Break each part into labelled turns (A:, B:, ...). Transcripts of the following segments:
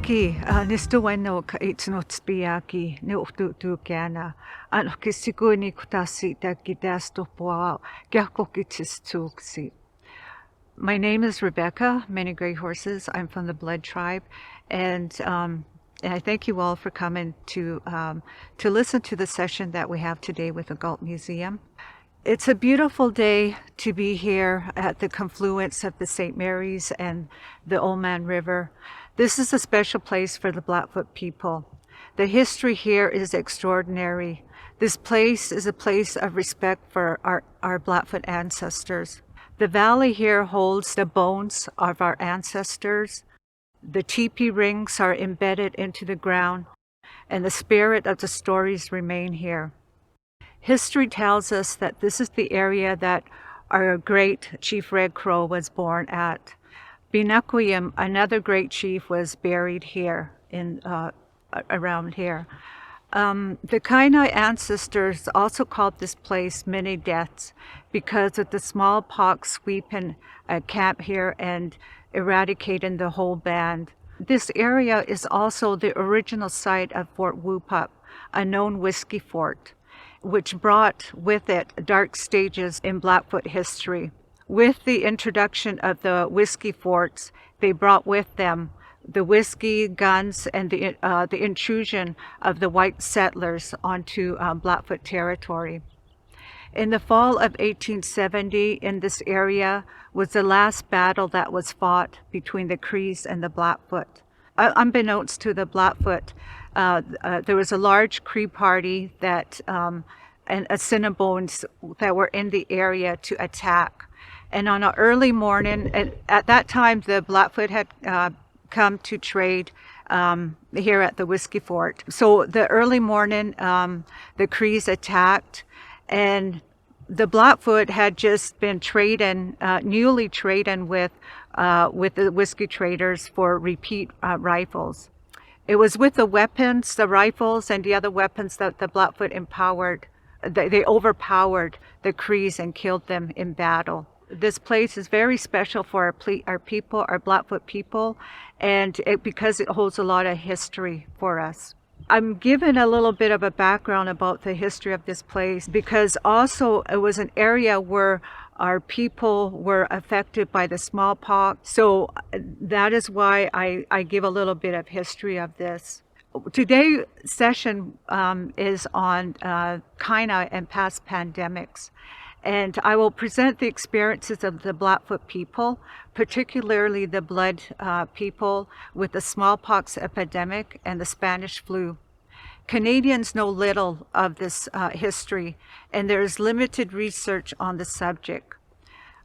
A: Aki, nistuweno ka itsnotspiaki ni ututukiana. Ano kisikuni kutasi takidastopoa gyakokitistugsi. My name is Rebecca, Many Gray Horses. I'm from the Blood Tribe, and I thank you all for coming to listen to the session that we have today with the Galt Museum. It's a beautiful day to be here at the confluence of the St. Mary's and the Oldman River. This is a special place for the Blackfoot people. The history here is extraordinary. This place is a place of respect for our Blackfoot ancestors. The valley here holds the bones of our ancestors. The teepee rings are embedded into the ground, and the spirit of the stories remain here. History tells us that this is the area that our great Chief Red Crow was born at. Binakuyim, another great chief, was buried here, around here. The Kainai ancestors also called this place Many Deaths because of the smallpox sweeping camp here and eradicating the whole band. This area is also the original site of Fort Whoop-Up, a known whiskey fort, which brought with it dark stages in Blackfoot history. With the introduction of the whiskey forts, they brought with them the whiskey, guns, and the intrusion of the white settlers onto Blackfoot territory. In the fall of 1870, in this area was the last battle that was fought between the Crees and the Blackfoot. Unbeknownst to the Blackfoot, there was a large Cree party that and Assiniboines that were in the area to attack. And on an early morning, at that time the Blackfoot had come to trade here at the Whiskey Fort. So the early morning, the Crees attacked, and the Blackfoot had just been newly trading with the whiskey traders for repeat rifles. It was with the weapons, the rifles, and the other weapons that the Blackfoot they overpowered the Crees and killed them in battle. This place is very special for our people, our Blackfoot people, and because it holds a lot of history for us. I'm given a little bit of a background about the history of this place because also it was an area where our people were affected by the smallpox. So that is why I give a little bit of history of this. Today's session is on Kainai and past pandemics. And I will present the experiences of the Blackfoot people, particularly the Blood people with the smallpox epidemic and the Spanish flu. Canadians know little of this history, and there is limited research on the subject.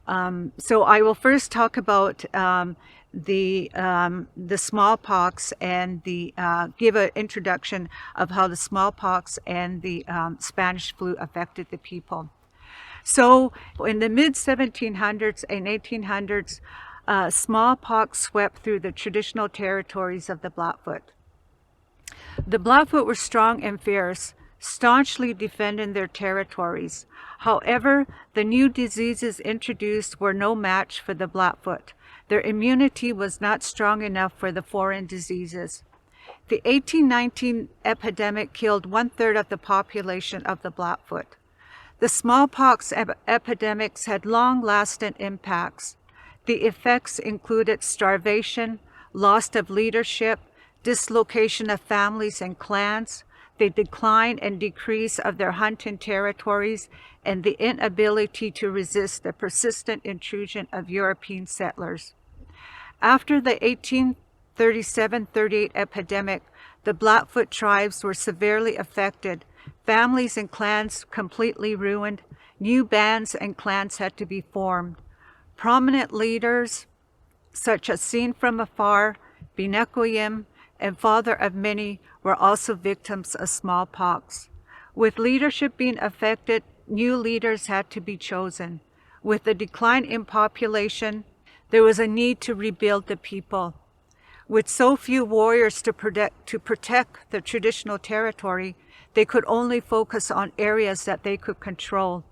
A: So I will first talk about the smallpox and give an introduction of how the smallpox and the Spanish flu affected the people. So in the mid-1700s and 1800s, smallpox swept through the traditional territories of the Blackfoot. The Blackfoot were strong and fierce, staunchly defending their territories. However, the new diseases introduced were no match for the Blackfoot. Their immunity was not strong enough for the foreign diseases. The 1819 epidemic killed 1/3 of the population of the Blackfoot. The smallpox epidemics had long-lasting impacts. The effects included starvation, loss of leadership, dislocation of families and clans, the decline and decrease of their hunting territories, and the inability to resist the persistent intrusion of European settlers. After the 1837-38 epidemic, the Blackfoot tribes were severely affected. Families and clans completely ruined. New bands and clans had to be formed. Prominent leaders, such as Seen from Afar, Binakuyim, and Father of Many, were also victims of smallpox. With leadership being affected, new leaders had to be chosen. With the decline in population, there was a need to rebuild the people. With so few warriors to protect the traditional territory, they could only focus on areas that they could control.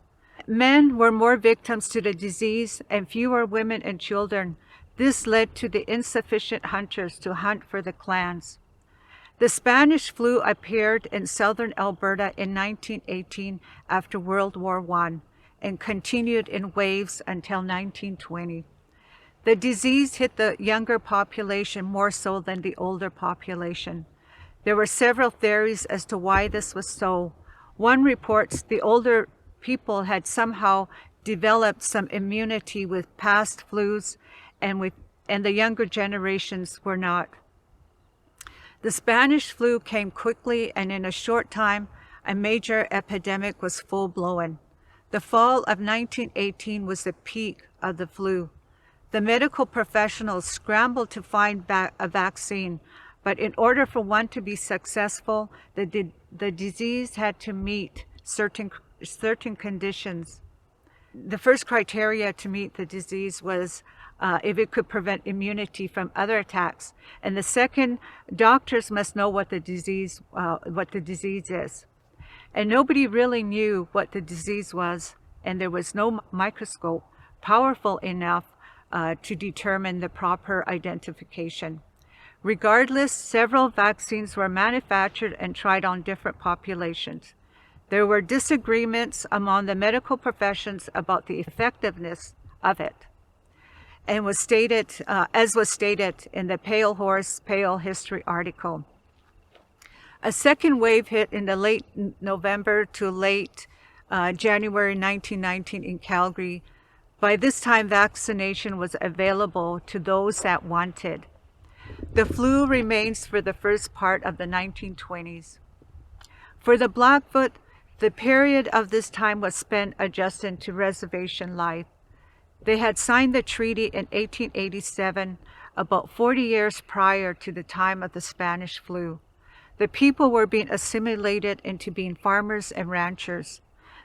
A: Men were more victims to the disease and fewer women and children. This led to the insufficient hunters to hunt for the clans. The Spanish flu appeared in southern Alberta in 1918 after World War I and continued in waves until 1920. The disease hit the younger population more so than the older population. There were several theories as to why this was so. One reports the older people had somehow developed some immunity with past flus, and the younger generations were not. The Spanish flu came quickly, and in a short time, a major epidemic was full-blown. The fall of 1918 was the peak of the flu. The medical professionals scrambled to find a vaccine, but in order for one to be successful, the disease had to meet certain conditions. The first criteria to meet the disease was if it could prevent immunity from other attacks. And the second, doctors must know what the disease is. And nobody really knew what the disease was, and there was no microscope powerful enough to determine the proper identification. Regardless, several vaccines were manufactured and tried on different populations. There were disagreements among the medical professions about the effectiveness of it, and was stated, as was stated in the Pale Horse, Pale History article. A second wave hit in the late November to late January 1919 in Calgary. By this time, vaccination was available to those that wanted. The flu remains for the first part of the 1920s. For the Blackfoot, the period of this time was spent adjusting to reservation life. They had signed the treaty in 1887, about 40 years prior to the time of the Spanish flu. The people were being assimilated into being farmers and ranchers.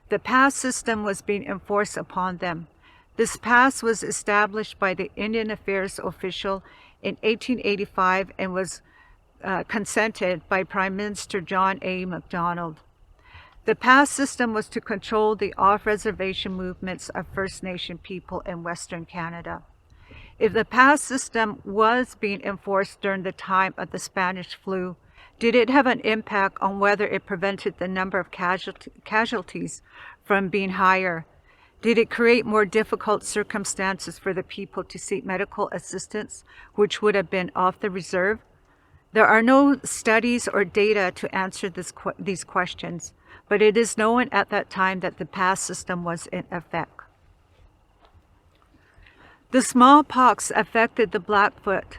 A: The pass system was being enforced upon them. This pass was established by the Indian Affairs official in 1885 and was consented by Prime Minister John A. Macdonald. The pass system was to control the off-reservation movements of First Nation people in Western Canada. If the pass system was being enforced during the time of the Spanish flu, did it have an impact on whether it prevented the number of casualties from being higher? Did it create more difficult circumstances for the people to seek medical assistance, which would have been off the reserve? There are no studies or data to answer these questions, but it is known at that time that the pass system was in effect. The smallpox affected the Blackfoot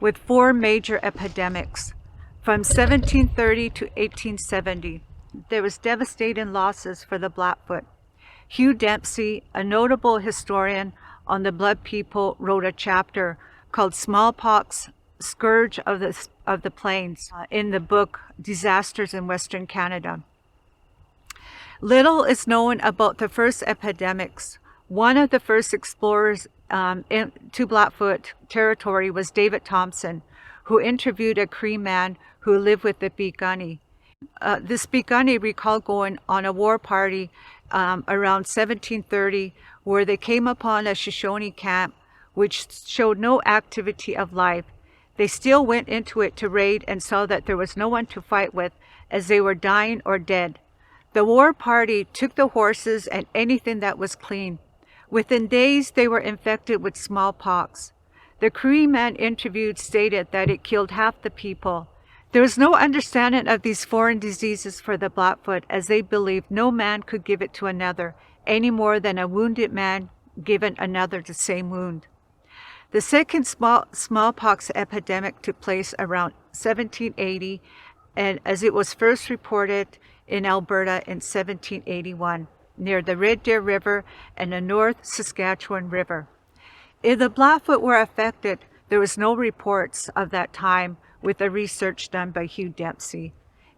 A: with 4 major epidemics. From 1730 to 1870, there was devastating losses for the Blackfoot. Hugh Dempsey, a notable historian on the Blood People, wrote a chapter called Smallpox, Scourge of the Plains in the book Disasters in Western Canada. Little is known about the first epidemics. One of the first explorers to Blackfoot territory was David Thompson, who interviewed a Cree man who lived with the Piikani. This Piikani recalled going on a war party around 1730, where they came upon a Shoshone camp which showed no activity of life. They still went into it to raid and saw that there was no one to fight with, as they were dying or dead. The war party took the horses and anything that was clean. Within days, they were infected with smallpox. The Cree man interviewed stated that it killed half the people. There was no understanding of these foreign diseases for the Blackfoot, as they believed no man could give it to another, any more than a wounded man given another the same wound. The second smallpox epidemic took place around 1780, and as it was first reported in Alberta in 1781, near the Red Deer River and the North Saskatchewan River. If the Blackfoot were affected, there was no reports of that time with the research done by Hugh Dempsey.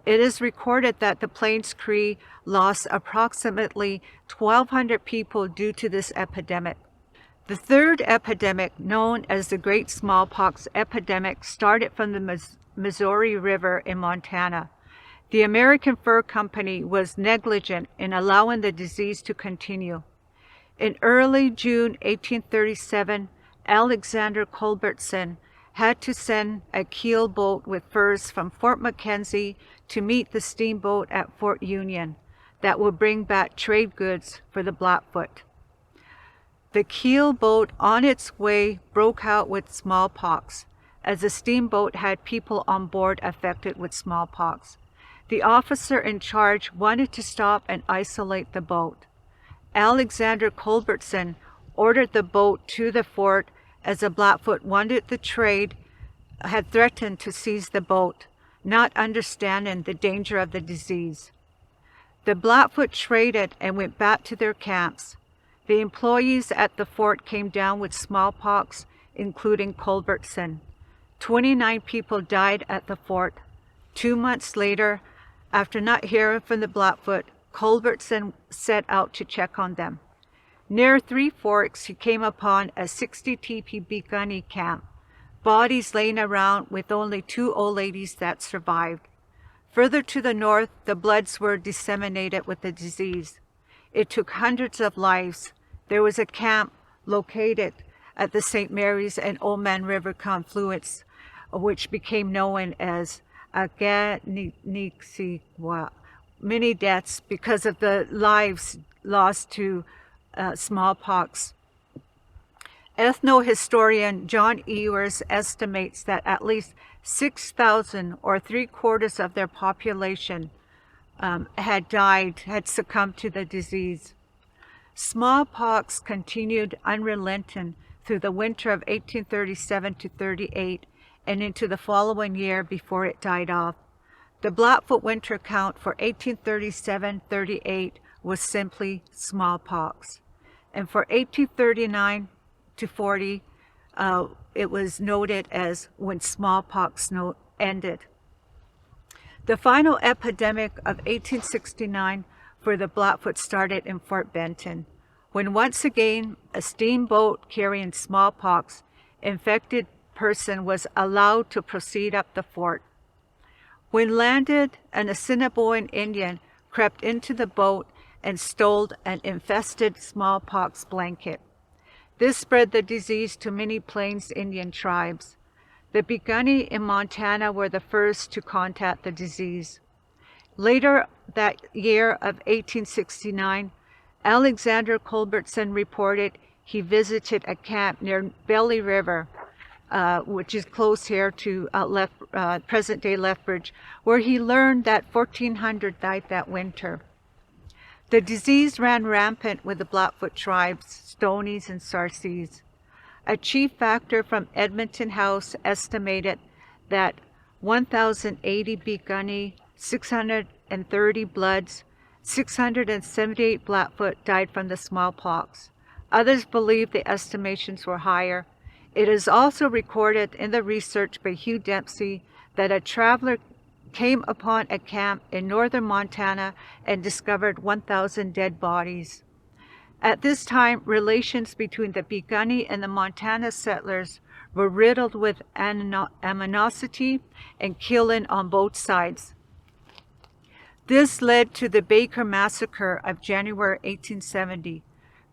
A: It is recorded that the Plains Cree lost approximately 1,200 people due to this epidemic. The third epidemic, known as the Great Smallpox Epidemic, started from the Missouri River in Montana. The American Fur Company was negligent in allowing the disease to continue. In early June 1837, Alexander Culbertson, had to send a keel boat with furs from Fort Mackenzie to meet the steamboat at Fort Union that would bring back trade goods for the Blackfoot. The keel boat on its way broke out with smallpox, as the steamboat had people on board affected with smallpox. The officer in charge wanted to stop and isolate the boat. Alexander Culbertson ordered the boat to the fort as the Blackfoot wanted the trade, had threatened to seize the boat, not understanding the danger of the disease. The Blackfoot traded and went back to their camps. The employees at the fort came down with smallpox, including Culbertson. 29 people died at the fort. 2 months later, after not hearing from the Blackfoot, Culbertson set out to check on them. Near Three Forks, he came upon a 60 teepee Begunny camp, bodies laying around with only 2 old ladies that survived. Further to the north, the Bloods were disseminated with the disease. It took hundreds of lives. There was a camp located at the St. Mary's and Old Man River confluence, which became known as Niitsitapi. Many deaths because of the lives lost to smallpox. Ethnohistorian John Ewers estimates that at least 6,000 or 3/4 of their population had succumbed to the disease. Smallpox continued unrelenting through the winter of 1837 to 38 and into the following year before it died off. The Blackfoot winter count for 1837-38 was simply smallpox. And for 1839 to 40, it was noted as when smallpox ended. The final epidemic of 1869 for the Blackfoot started in Fort Benton, when once again a steamboat carrying smallpox infected person was allowed to proceed up the fort. When landed, an Assiniboine Indian crept into the boat and stole an infested smallpox blanket. This spread the disease to many Plains Indian tribes. The Begunny in Montana were the first to contact the disease. Later that year of 1869, Alexander Culbertson reported he visited a camp near Belly River, which is close here to present-day Lethbridge, where he learned that 1,400 died that winter. The disease ran rampant with the Blackfoot tribes, Stonies and Sarcees. A chief factor from Edmonton House estimated that 1,080 Begunny, 630 Bloods, 678 Blackfoot died from the smallpox. Others believe the estimations were higher. It is also recorded in the research by Hugh Dempsey that a traveler came upon a camp in northern Montana and discovered 1,000 dead bodies. At this time, relations between the Begunny and the Montana settlers were riddled with animosity and killing on both sides. This led to the Baker Massacre of January 1870.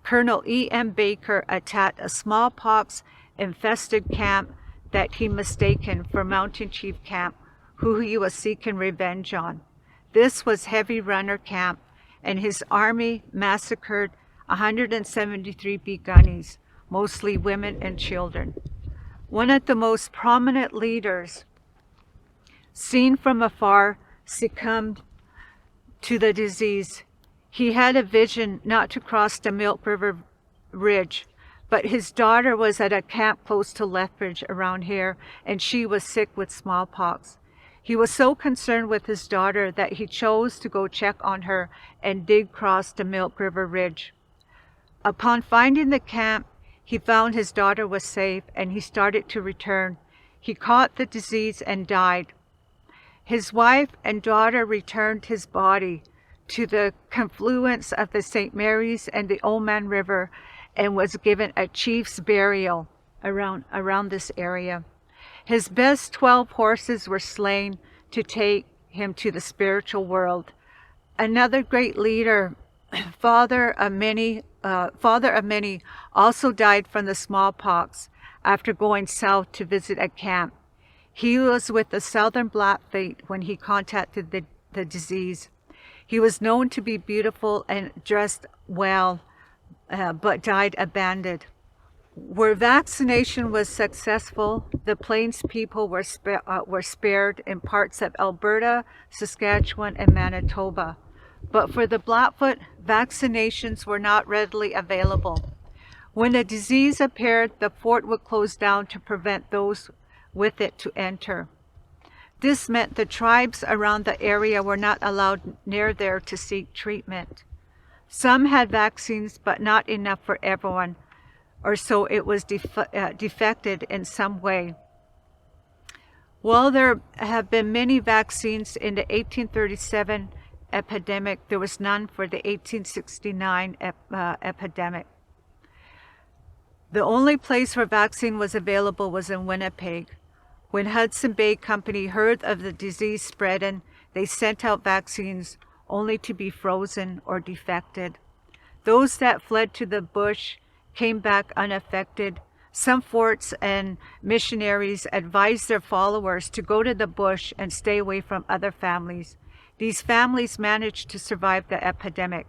A: Colonel E.M. Baker attacked a smallpox-infested camp that he mistaken for Mountain Chief Camp, who he was seeking revenge on. This was Heavy Runner Camp, and his army massacred 173 Begunnies, mostly women and children. One of the most prominent leaders, seen from afar, succumbed to the disease. He had a vision not to cross the Milk River Ridge, but his daughter was at a camp close to Lethbridge around here, and she was sick with smallpox. He was so concerned with his daughter that he chose to go check on her and did cross the Milk River Ridge. Upon finding the camp, he found his daughter was safe and he started to return. He caught the disease and died. His wife and daughter returned his body to the confluence of the St. Mary's and the Old Man River and was given a chief's burial around this area. His best 12 horses were slain to take him to the spiritual world. Another great leader, father of many, also died from the smallpox. after going south to visit a camp. He was with the Southern Blackfoot when he contacted the disease. He was known to be beautiful and dressed well, but died abandoned. Where vaccination was successful, the Plains people were spared in parts of Alberta, Saskatchewan, and Manitoba. But for the Blackfoot, vaccinations were not readily available. When the disease appeared, the fort would close down to prevent those with it to enter. This meant the tribes around the area were not allowed near there to seek treatment. Some had vaccines, but not enough for everyone, or so it was defected in some way. While there have been many vaccines in the 1837 epidemic, there was none for the 1869 epidemic. The only place where vaccine was available was in Winnipeg. When Hudson Bay Company heard of the disease spreading, they sent out vaccines only to be frozen or defected. Those that fled to the bush came back unaffected. Some forts and missionaries advised their followers to go to the bush and stay away from other families. These families managed to survive the epidemic.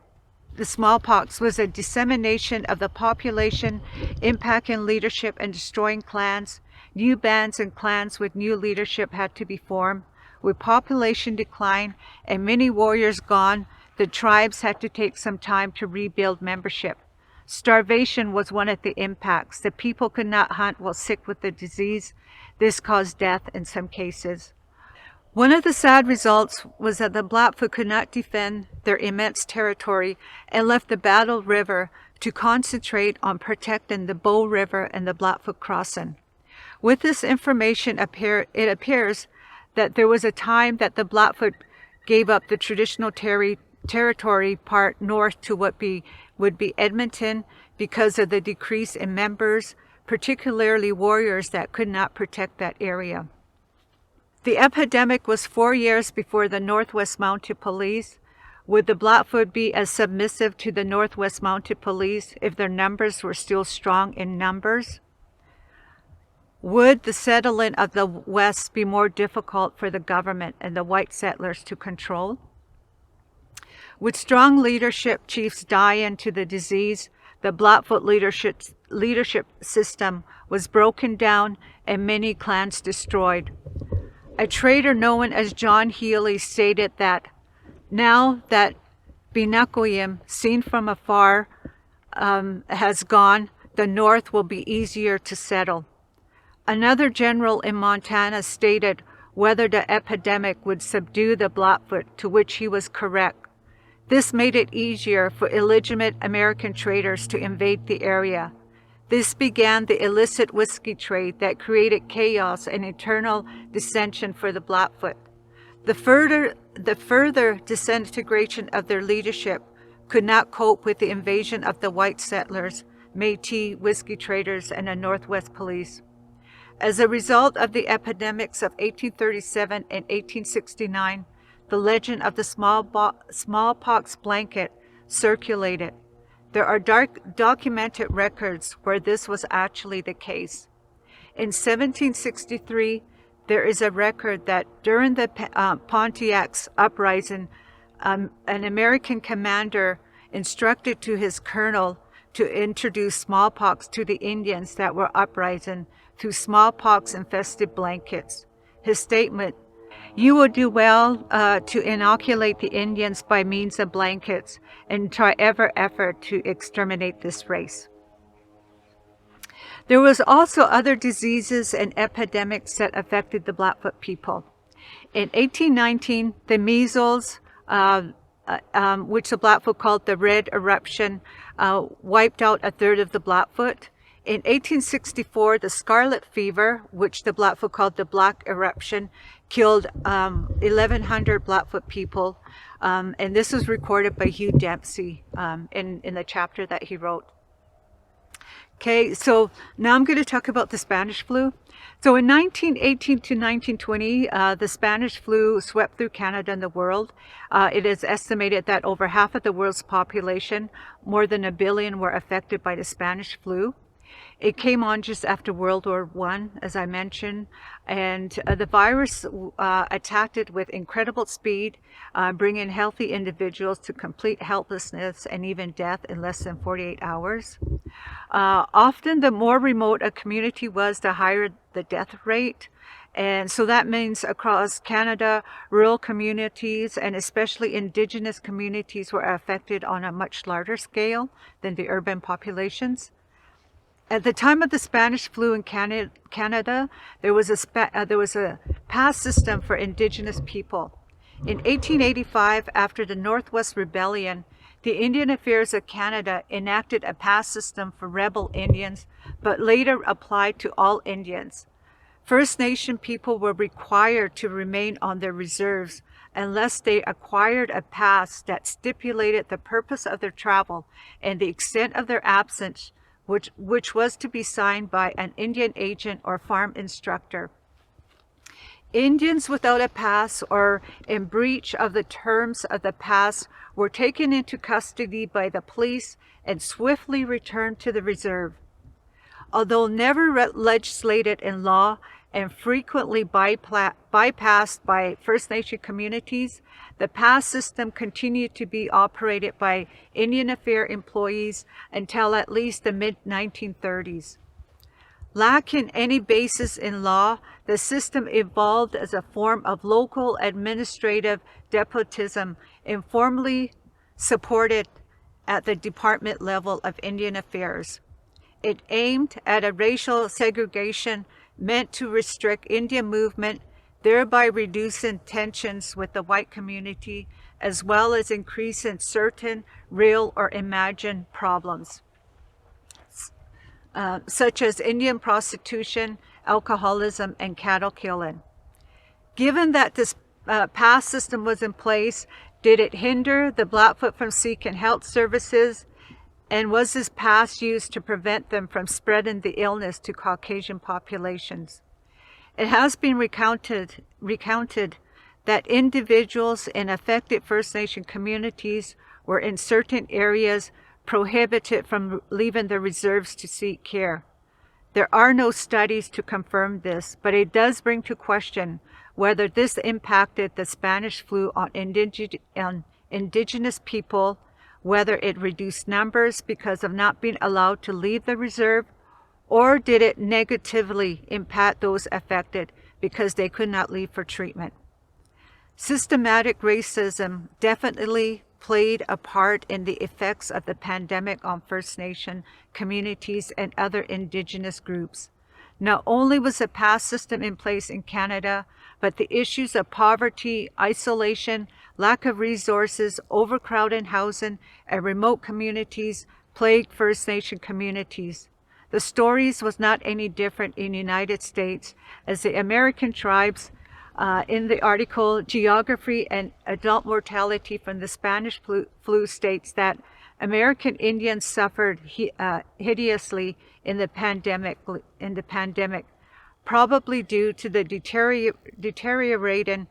A: The smallpox was a dissemination of the population, impacting leadership and destroying clans. New bands and clans with new leadership had to be formed. With population decline and many warriors gone, the tribes had to take some time to rebuild membership. Starvation was one of the impacts. The people could not hunt while sick with the disease. This caused death in some cases. One of the sad results was that the Blackfoot could not defend their immense territory and left the Battle River to concentrate on protecting the Bow River and the Blackfoot Crossing. With this information, it appears that there was a time that the Blackfoot gave up the traditional territory part north to what would be Edmonton because of the decrease in members, particularly warriors that could not protect that area. The epidemic was 4 years before the Northwest Mounted Police. Would the Blackfoot be as submissive to the Northwest Mounted Police if their numbers were still strong in numbers? Would the settlement of the West be more difficult for the government and the white settlers to control? With strong leadership, chiefs die into the disease. The Blackfoot leadership system was broken down and many clans destroyed. A trader known as John Healy stated that now that Binakoyim, seen from afar, has gone, the North will be easier to settle. Another general in Montana stated whether the epidemic would subdue the Blackfoot, to which he was correct. This made it easier for illegitimate American traders to invade the area. This began the illicit whiskey trade that created chaos and internal dissension for the Blackfoot. The further disintegration of their leadership could not cope with the invasion of the white settlers, Métis, whiskey traders, and the Northwest Police. As a result of the epidemics of 1837 and 1869, the legend of the smallpox blanket circulated. There are documented records where this was actually the case. In 1763, there is a record that during the Pontiac's uprising, an American commander instructed to his colonel to introduce smallpox to the Indians that were uprising through smallpox-infested blankets. His statement, "You will do well to inoculate the Indians by means of blankets and try every effort to exterminate this race." There was also other diseases and epidemics that affected the Blackfoot people. In 1819, the measles, which the Blackfoot called the Red Eruption, wiped out a third of the Blackfoot. In 1864, the scarlet fever, which the Blackfoot called the Black Eruption, killed 1,100 Blackfoot people. And this was recorded by Hugh Dempsey in the chapter that he wrote. Okay, so now I'm going to talk about the Spanish flu. So in 1918 to 1920, the Spanish flu swept through Canada and the world. It is estimated that over half of the world's population, more than 1 billion, were affected by the Spanish flu. It came on just after World War I, as I mentioned, and the virus attacked it with incredible speed, bringing healthy individuals to complete helplessness and even death in less than 48 hours. Often, the more remote a community was, the higher the death rate. And so that means across Canada, rural communities and especially Indigenous communities were affected on a much larger scale than the urban populations. At the time of the Spanish flu in Canada, there was a pass system for Indigenous people. In 1885, after the Northwest Rebellion, the Indian Affairs of Canada enacted a pass system for rebel Indians, but later applied to all Indians. First Nation people were required to remain on their reserves unless they acquired a pass that stipulated the purpose of their travel and the extent of their absence, which was to be signed by an Indian agent or farm instructor. Indians without a pass or in breach of the terms of the pass were taken into custody by the police and swiftly returned to the reserve. Although never legislated in law and frequently bypassed by First Nation communities, the pass system continued to be operated by Indian Affairs employees until at least the mid-1930s. Lacking any basis in law, the system evolved as a form of local administrative despotism, informally supported at the department level of Indian Affairs. It aimed at a racial segregation meant to restrict Indian movement, thereby reducing tensions with the white community, as well as increasing certain real or imagined problems, such as Indian prostitution, alcoholism, and cattle killing. Given that this pass system was in place, did it hinder the Blackfoot from seeking health services? And was this pass used to prevent them from spreading the illness to Caucasian populations? It has been recounted that individuals in affected First Nation communities were in certain areas prohibited from leaving the reserves to seek care. There are no studies to confirm this, but it does bring to question whether this impacted the Spanish flu on Indigenous people, whether it reduced numbers because of not being allowed to leave the reserve, or did it negatively impact those affected because they could not leave for treatment. Systematic racism definitely played a part in the effects of the pandemic on First Nation communities and other Indigenous groups. Not only was a pass system in place in Canada, but the issues of poverty, isolation, lack of resources, overcrowded housing, and remote communities plagued First Nation communities. The stories was not any different in the United States, as the American tribes in the article Geography and Adult Mortality from the Spanish Flu states that American Indians suffered hideously in the pandemic, probably due to the deteriorating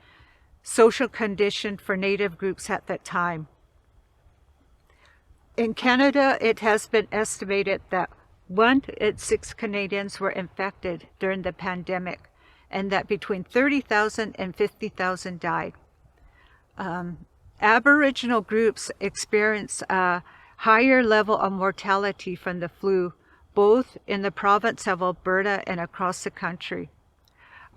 A: social condition for Native groups at that time. In Canada, it has been estimated that 1 in 6 Canadians were infected during the pandemic, and that between 30,000 and 50,000 died. Aboriginal groups experience a higher level of mortality from the flu, both in the province of Alberta and across the country.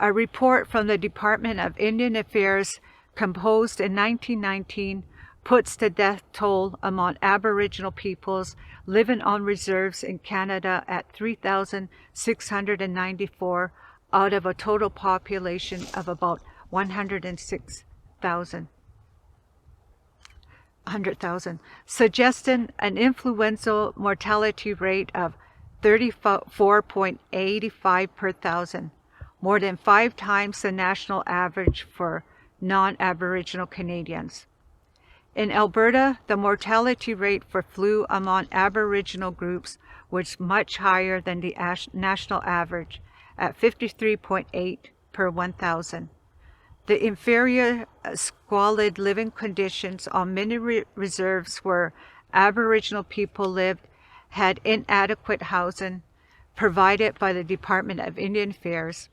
A: A report from the Department of Indian Affairs, composed in 1919, puts the death toll among Aboriginal peoples living on reserves in Canada at 3,694 out of a total population of about 100,000, suggesting an influenza mortality rate of 34.85 per thousand, more than 5 times the national average for non-Aboriginal Canadians. In Alberta, the mortality rate for flu among Aboriginal groups was much higher than the national average, at 53.8 per 1,000. The inferior squalid living conditions on many reserves where Aboriginal people lived had inadequate housing, provided by the Department of Indian Affairs.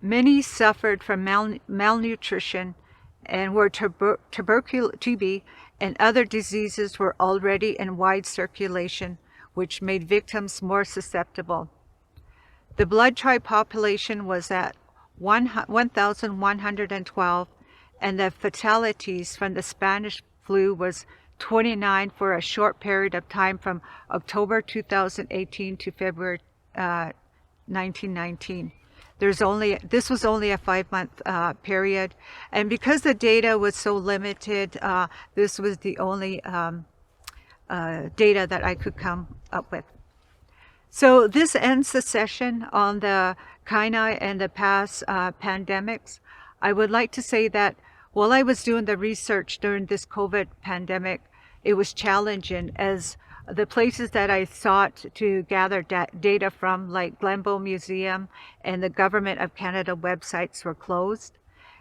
A: Many suffered from malnutrition and were TB and other diseases were already in wide circulation, which made victims more susceptible. The blood tribe population was at 1,112, and the fatalities from the Spanish flu was 29 for a short period of time from October 2018 to February 1919. This was only a 5-month period, and because the data was so limited, this was the only data that I could come up with. So this ends the session on the Kainai and the past pandemics. I would like to say that while I was doing the research during this COVID pandemic, it was challenging as the places that I sought to gather data from, like Glenbow Museum and the Government of Canada websites, were closed.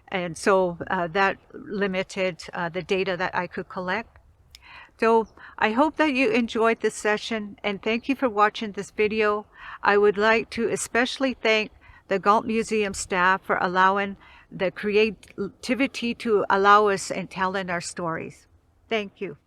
A: And so that limited the data that I could collect. So I hope that you enjoyed this session, and thank you for watching this video. I would like to especially thank the Galt Museum staff for allowing the creativity to allow us in telling our stories. Thank you.